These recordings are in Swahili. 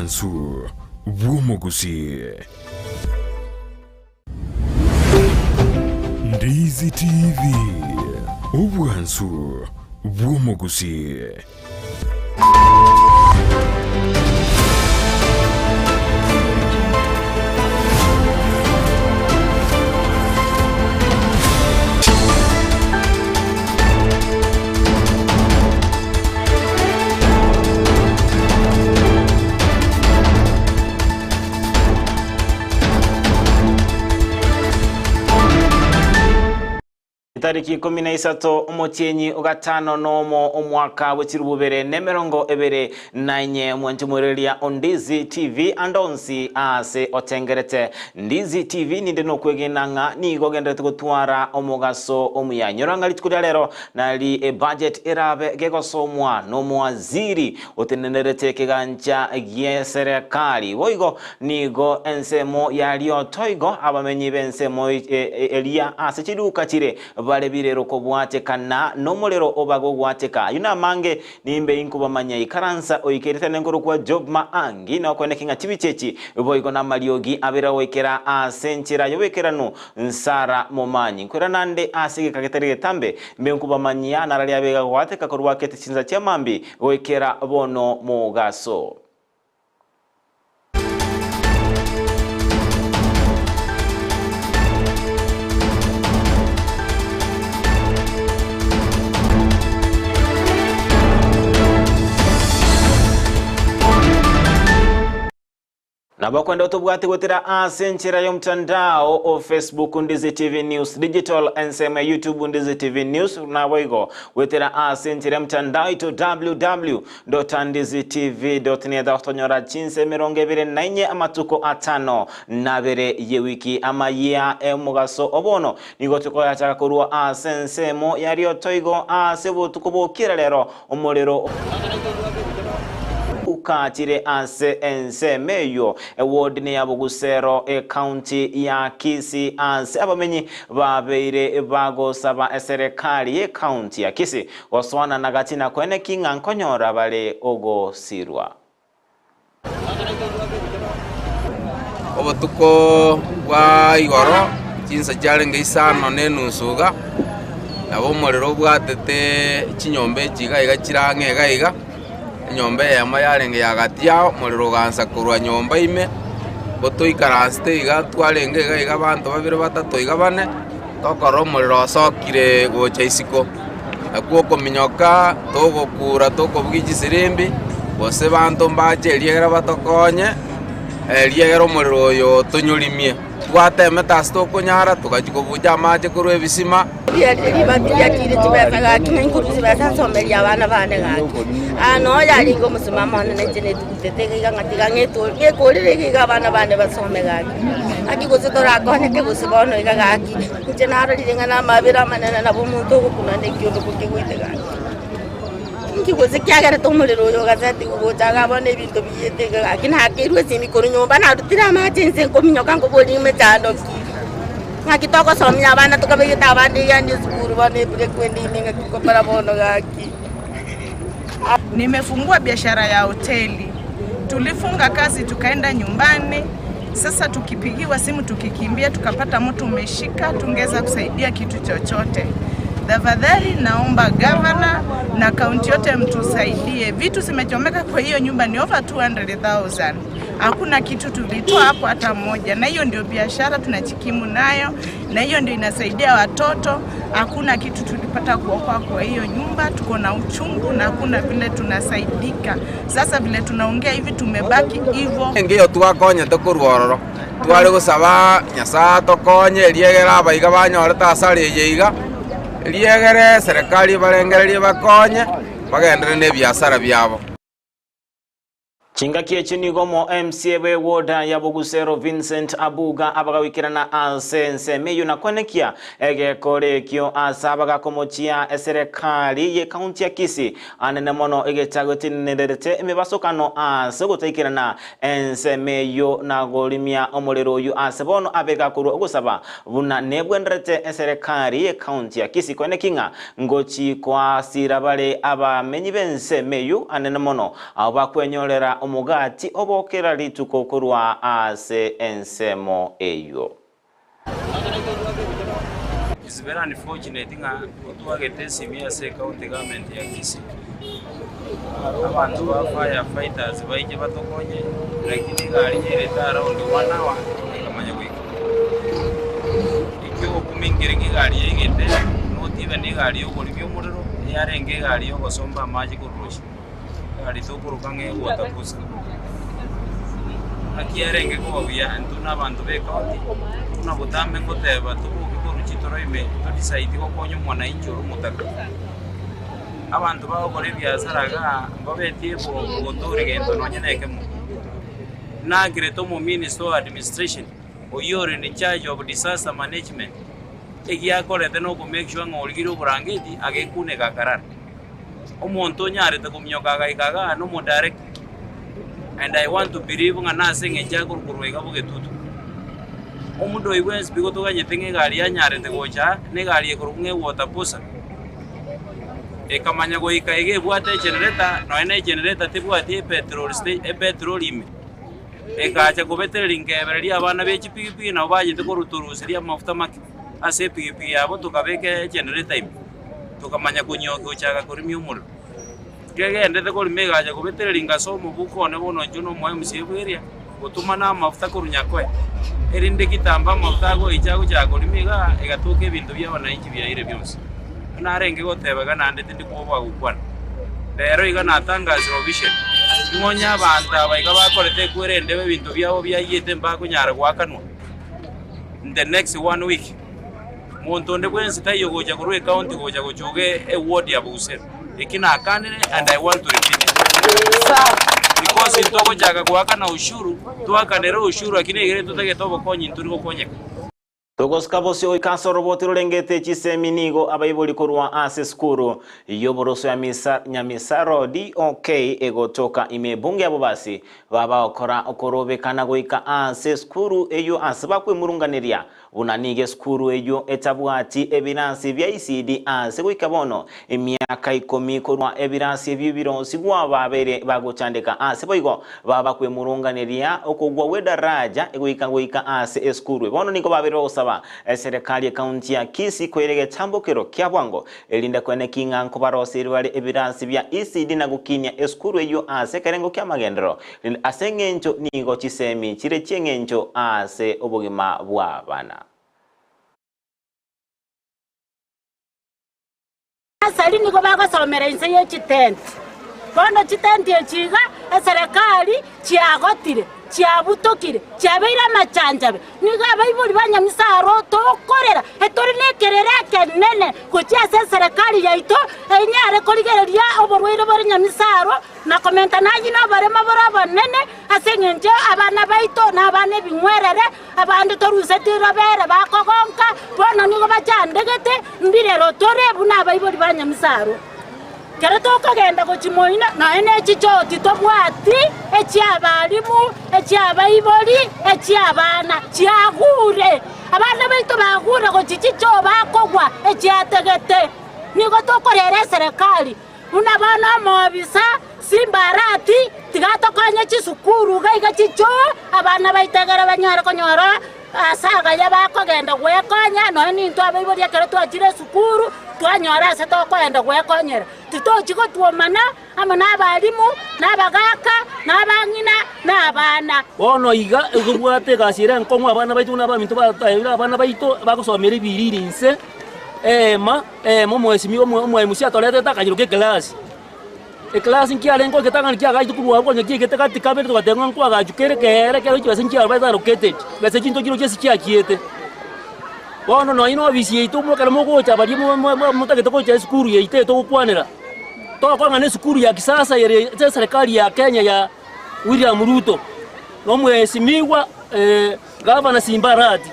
Obwansu bw'omugusi. Ndizi TV. Obwansu bw'omugusi. Tariki 13 umutyenyi ugatano nomo umwaka w'ekirububere n'emirongo ebere nanye mwentumuriria Ndizi TV andonsi ase otengerete. Ndizi TV ninde nokwegenanga nigo gendete gutwara omugaso omuyanyuranga litikuria lero nali budget irabe gegosomwa n'omwaziri otenenerete kiganja gyeserikali boigo nigo ensemo yalio toigo abamenyi bensemo elia ase kiduka kire bale birero ko bwatekana nomulero obago bwateka yuna mange nimbe inkuba manya ikaransa oikereta nengoro kwa job maangi na konekinga tibichechi boigo na maliogi abera wekera asenchira yobekerano nsara momanyi kwera nande asige kageterege tambe mbenkuba manya narali abega bwateka ko rwakete chinza chamambi wekera bono mugaso. Nabakwenda utubwati gutira asenchira yo mtandao o Facebook Ndizi TV News Digital ensema YouTube Ndizi TV News na boigo gutira asenchira mtandao ito www.ndizitv.net otonyora chinse mirongo ebere nainye amatuko atano nabere ye wiki amaya emugaso obono nigo tukoya chaka kurwa asensemo yari otoigo asebo tukobokira lero omulero ukatire ase ensemeyo ward ne yabugusero county ya Kisii ase abamenyi babeire bagosaba serikali ye county ya Kisii oswana nagatina kwene kinga nkonyora bale ogosirwa obutuko bwa igoro chinsa cyarenge isano nenusuga nabo mulero bwatete kinyombe kiga kirange gaiga nyombe yama yarenge yagatiao muliro gansa kurwa nyomba ime boto ikaraste iga twarenge iga abantu babire batatu iga bane tokoro muliro sokire gocha isiko akuko minyoka togokura tokobwigisirimbi bose bantu mbaje liegera batokonye liegera muliro yo tonyulimie twateme tasto kunyara tukajikobuja amaje kurwe ebisima yakire tubeka kinkuru zibasa someria abana bane gaki ano yaringo musimama nene tene tuteteke ngatiga ngeto ngekorire kiga abana bane basome gaki akigose torakone ke busibono igagaki njenaro ringana mabira manene nabo muntu okunane kyondo kukigwite gaki ngigose kyagara tomulero yo gazati kugojaga bone bintu biyetega gaki nakirwe simikoro nyomba narutira amajense kominyoka ngo boli metando ngakitoko somya abana tukabegeta abandi yandi skuru bane breakwendi ninga kukopara bono gaki. Nimefungua biashara ya hoteli. Tulifunga kazi tukaenda nyumbani. Sasa tukipigiwa simu tukikimbia tukapata mtu umeshika tungeza kusaidia kitu chochote. Tafadhali naomba governor na kaunti yote mtusaidie. Vitu zimechomeka kwa hiyo nyumba ni over 200,000. Hakuna kitu tulitoa hapo hata moja. Na hiyo ndio biashara tunajikimu nayo. Na hiyo ndio inasaidia watoto. Hakuna kitu tulipata kuokoa kwa hiyo nyumba. Tuko na uchungu na hakuna vile tunasaidika. Sasa vile tunaongea hivi tumebaki hivyo. Ngiyo twakonye tokurwororo. Twari gusaba Nyasaye tokonye liegera abaiga banyoreta asari yeiga. Liegere serikali barengererie bakonye bagendere ne biashara byabo. Chingakie chinigomo MCA woda ya Bugusero Vincent Abuga abagawikirana ansense meyo na konekia ege kore kyo asabaga komochia serikali ye county ya Kisii anene mono ege chagoti nederete emebasokano asogotaikirana ense meyo na golimia omulero yu asebono abega kuru ogusaba buna nebwenderete serikali ye county ya Kisii konekinga ngochi kwa sirabale aba menyi bense meyo anene mono abakwenyolera omugati obokera lituko kurwa ase ensemo eyo. It's very unfortunate nga tuwagete simia se county government ya Kisii. Abantu ba firefighters baije batokonye lakini gari nyereta around 1 hour kamanya wiki. Ikyo kumingire gari yegete not even gari yo kuri byomuriro yarenge gari yo gosomba amaji kurushi. Gari tokurukange watakusa. Akiyarenge ko bya ntuna abantu be county tuna butambe koteba chitoroime tudisaidi ko konyo mwana injoro mutaka abantu bawo kore byazaraga babetie bo gotori gento nonyeneke mu nagire to mu minister administration oyore in charge of disaster management egiya kore teno ko make sure ngolgiro burangeti agekune gakarara omonto nyare te kumyoka gaikaga no mo direct and I want to believe nga nasenga jago kurwega bugetutu omudo iwensi bigoto ganye tenge gari ya nyare te gocha ne gari ekurunge water posa ekamanya go ikaige bwate generator no ene generator te bwate petrol ime ekacha kubetera ingeberi abana be chipipi na baje te koruturusiria mafuta make ase pipi yabo tukabeke generator ime tukamanya kunyoka chaga kurimi umuro gege ndete ko limega aja kubetera ingasomo buko ne bono njuno mwa msebweria gutuma na mafuta kurunyakwe erinde kitamba mafuta go ichago chago limiga egatuke bintu byabana iki byaire byose narenge goteba nande tindi kuba gukwana rero iga natangaza vision ngonya abantu abayiga bakorete kwerende bintu byabo byayite mbako nyara gwakanwa in the next 1 week montonde kwensi tayo goja kurwe county goja gochuge a ward ya Busero ikina akanene and I want to repeat it because itogo jaga gwaka na ushuru twakanero ushuru akine gere tutege tobo konyi nturi konyeka Togoskabosi oikaso roboti rurengete chiseminigo abayiboli kurwa ase skuru yoboroso ya nyamisaro DOK egotoka imebunge abo basi baba okora okorobekana goika ase skuru eyo asabakwe murunganiria unanige skuru eyo etabwati ebiransi bya ICD ase goika bono emyaka 10 kurwa ebiransi ebibironsi gwa babere bagochandeka ase boigo baba kwe murunganiria okogwa wedaraja goika ase skuru bono niko babere osaba serikali ya kaunti ya Kisii kwerege tambokero kya bwango elinda kwene kinganko barosiri bali ebiransi bya ECD na gukinya eskuru eyo ase karengo kya magendero asengencho nigo chisemi chire chengencho ase obogima bwa bana asali niko bagosomera inse ye chitenti bono chitenti echiga serikali chiagotire chiabutokire chiabeira machanjabe niga abayibuli banyamisaro tokorera etori nekerera kenene kuchia serikali yaito enyare koligereria oborwire bari nyamisaro na komenta naji no barema borabo nene asengenje abana baito na abane binywerere abandu torusetira bere bakogonka bono nigo bachandegete mbirero tore buna abayibuli banyamisaro kera tokagenda gochimoina na ene chichoti tobwati echiabalimu echiabayiboli echiabana chiagure abana baito bagure gochichicho bakogwa echiategete nigo tokorera serikali una bana mobisa simbarati tigatokanye chisukuru gaiga chicho abana baitegera banyara konyora asaga yabakogenda gwekonya no ni ntwa abayiboli kera twachire sukuru twanyora se tokwenda gwekonyera titochiko tuomana ama nabalimu nabagaka nabangina nabana bono iga egubwate gasira nkongwa abana baitu n'abamintu batayira abana baitu bagosomera ibiririnse mo mwesimi omwemusi atolete takajiro ke class class nkiale ngo ketanga nkiaga itu kuwa ngo ngikete kati kabere tukatenga nkwa gajukere kere kero chiwase nkiale baita roketed bese chinto kiro chesi kiakiete bono no ino bisi itu mo kala mo gocha bari mo takete ko cha skuru yeite to kwanera to kwa ngane skuru ya kisasa ya serikali ya Kenya ya William Ruto no mwesimiwa gavana Simbarati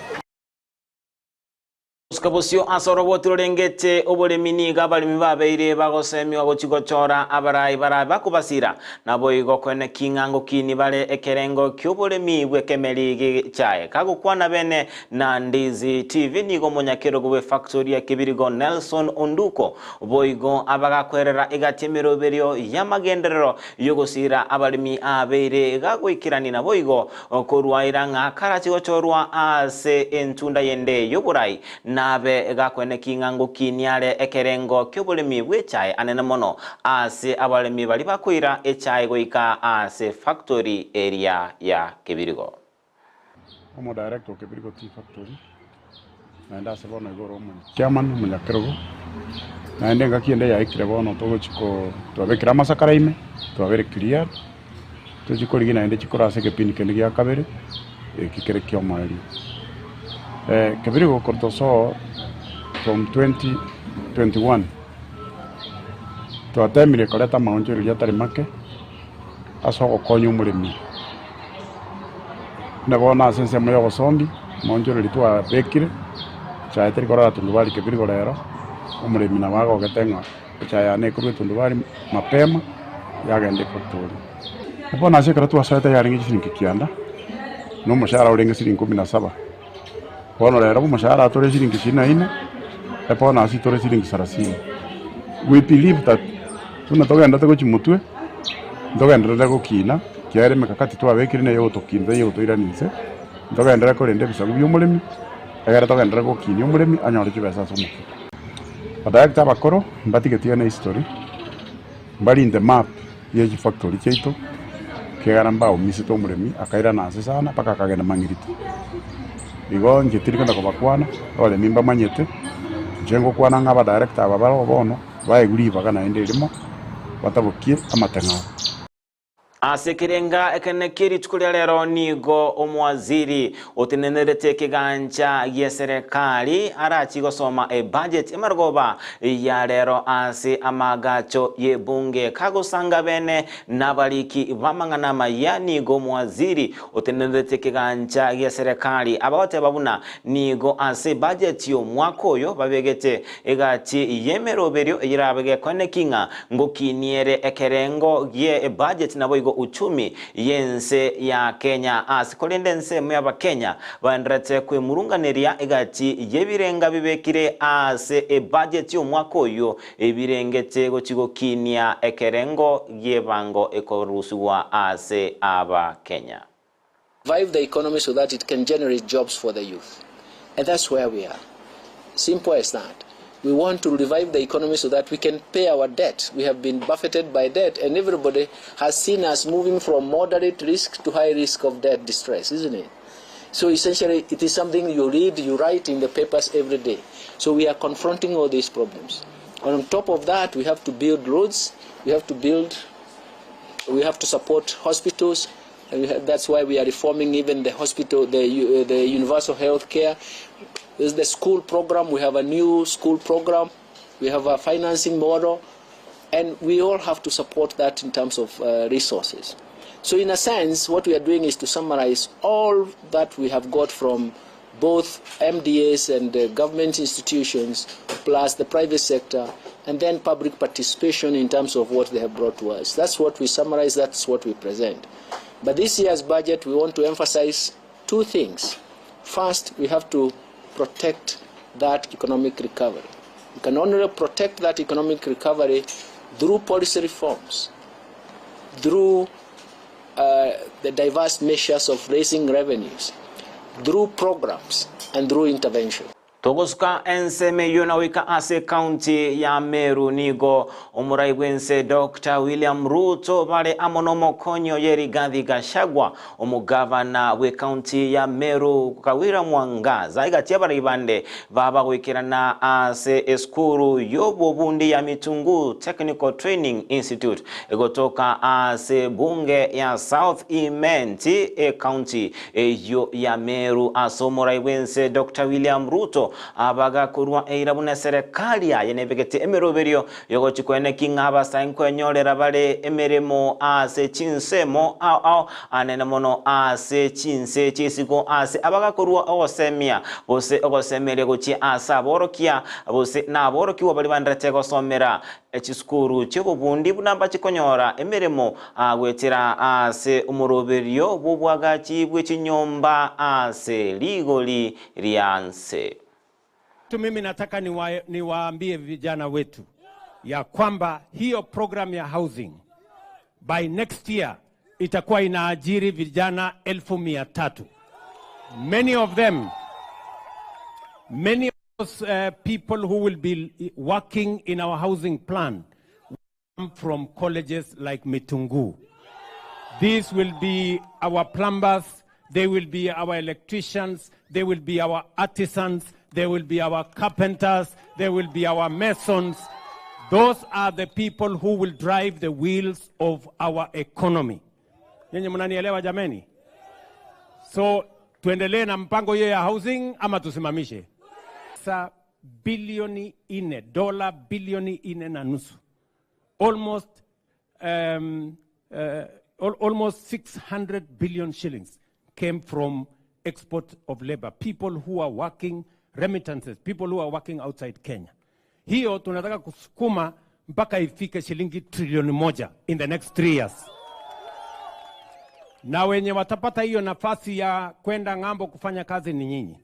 Togosikabusio asorobotu rengete oboremini gabalimi babeire bagosemiwa gochigochora abarai bakubasira nabo igo kwene kingango kini bare ekerengo kyoboremi bwekemeri chae kagukwana bene na Ndizi TV nigo monyakero gwe factory ya Kibirigo Nelson Onduko boigo abagakwerera igatemero berio yamagenderero yogosira abalimi abeire gagwikirani na boigo korwaira nga karachigochorwa ase entunda yende yoburai nabe gakwene kingango kiniare ekerengo kyobolemi bwechae anene mono ase abalemi bali bakwira echae goika ase factory area ya Kibirigo. Omo director Kibirigo Tea Factory naenda se bono igoro omo chairman munyakerogo naende ngakiende ya ikire bono togochiko twabekira masakara ime twabere clear tujikorigi naende chikora ase kepini kende ya kabere kikere kyomali Kibirigo kortoso from 2021 twatemire koleta maonjero ya tarimake aso okonyo umurimi nabona sense moyo gosombi maonjero litwa bekire chaiteri korora tundubali Kibirigo rero umurimi na wago getenga chaya ne kurwe tundubali mapema yagende factory nabona sekara tu asaita yaringi shiringi kianda no mushara urenga shiringi 17 bono rero mushara atore shiringi 24 epona asitore shiringi 30. We believe that tunatogenda tegochimutwe ndogendera gukina kiare mekakati twabekire ne yo tokinze yo toiranise ndogendera korende bisagu by'umurimi agara togendera gukina umurimi anyore kibesa somo badakta bakoro mbatigetia na history mbali in the map ye factory cheito kegaramba umisito umurimi akaira nase sana paka kagenda mangiriti igo ngetirikanda kubakwana ole mimba manyete jengo kwana ngaba director babaro bono baeguri bagana endelimo watabukie amatenga asekirenga ekenekiri chukulia lero nigo omwaziri otenenerete kiganja ye serikali arachi gosoma budget emargoba ya lero ase amagacho ye bunge kagosanga bene nabaliki bamangana maya nigo mwaziri otenenerete kiganja ye serikali abawote babuna nigo ase budget yo mwakoyo babegete egati yemeroberio irabege konekinga ngokiniere ekerengo ye budget nabo uchumi yense ya Kenya asikolendense mwa Kenya bandrete kwe murunganeria egati yebirenga bibekire ase budget yo mwakoyo ebirengete gochigo kinia ekerengo yebango ekorusuwa ase aba Kenya. Revive the economy so that it can generate jobs for the youth, and that's where we are. Simple as that. We want to revive the economy so that we can pay our debt. We have been buffeted by debt, and everybody has seen us moving from moderate risk to high risk of debt distress, isn't it? So essentially, it is something you read, you write in the papers every day. So we are confronting all these problems. And on top of that, we have to build roads, we have to support hospitals, and that's why we are reforming even the hospital, the universal health care. There's the school program. We have a new school program. We have a financing model. And we all have to support that in terms of resources. So in a sense, what we are doing is to summarize all that we have got from both MDAs and government institutions, plus the private sector, and then public participation in terms of what they have brought to us. That's what we summarize, that's what we present. But this year's budget, we want to emphasize two things. First, we have to protect that economic recovery. We can only protect that economic recovery through policy reforms, through the diverse measures of raising revenues, through programs, and through intervention. Togosuka enseme yona wika ase county ya Meru nigo omuraibwense Dr. William Ruto bale amonomo konyo yeri Rigathi Gachagua omugavana we county ya Meru kawira mwangaza igatia baribande baba wikirana ase eskuru yobo bundi ya Mitungu Technical Training Institute egotoka ase bunge ya South Imenti county yo ya Meru asomuraibwense Dr. William Ruto abagakurwa eirabune serikali ya nebegete emeroberio yogochikwene kinga abasain kwenyorera bare emeremo ase chinsemo au anene mono ase chinse chisiko ase abagakurwa ogosemia bose ogosemeria gochi asa aborokia bose na aborokiwa bali bandrete gosomera echiskuru chebobundi bunamba chikonyora emeremo agwetira ase umuroberio bobwagachi bwechinyomba ase ligoli rianse. Mimi nataka niwaambie vijana wetu ya kwamba hiyo program ya housing by next year itakuwa inaajiri vijana 1,300. Many of those people who will be working in our housing plan come from colleges like Mitungu. These will be our plumbers, they will be our electricians, they will be our artisans, they will be our carpenters, they will be our masons. Those are the people who will drive the wheels of our economy. Nyinyi mnanielewa jameni? So tuendelee na mpango hiyo ya housing ama tusimamishe? Sa bilioni 4, dola bilioni 4.5. Almost 600 billion shillings came from export of labor, people who are working, remittances, people who are working outside Kenya. Hiyo tunataka kusukuma mpaka ifike shilingi trilioni 1 in the next 3 years. Na wenye watapata hiyo nafasi ya kwenda ng'ambo kufanya kazi ni nyinyi.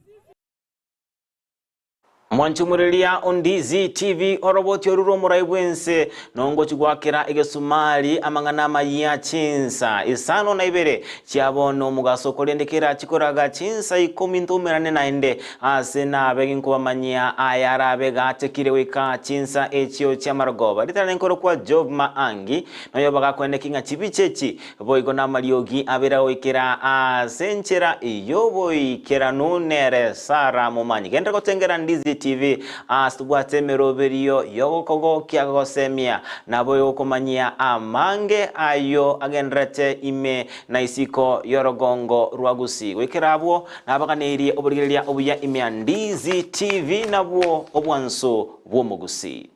Mwanchumurelia Ondizi TV oroboti oruro muraibwense nongo chigwakira egesumali amanganama ya chinsa isano na ibere chiabono mugaso kolendekera chikoraga chinsa 10 ase na beginko bamanyia ayara bega tekireweka chinsa echio chamaragoba litana nkoro kwa Job Maangi noyo baga kwende kinga chibichechi boigo na maliogi abera oikera asenchera iyo boikera nunere sara mumanyi kenda kotengera Ndizi TV astubwate meroberio yogokogo kiagosemia nabo yokomanyia amange ayo agendrete ime na isiko yorogongo rwagusi wekerabwo nabaganiriye oburigereria obuya ime Ndizi TV nabwo obwanso bwomugusi.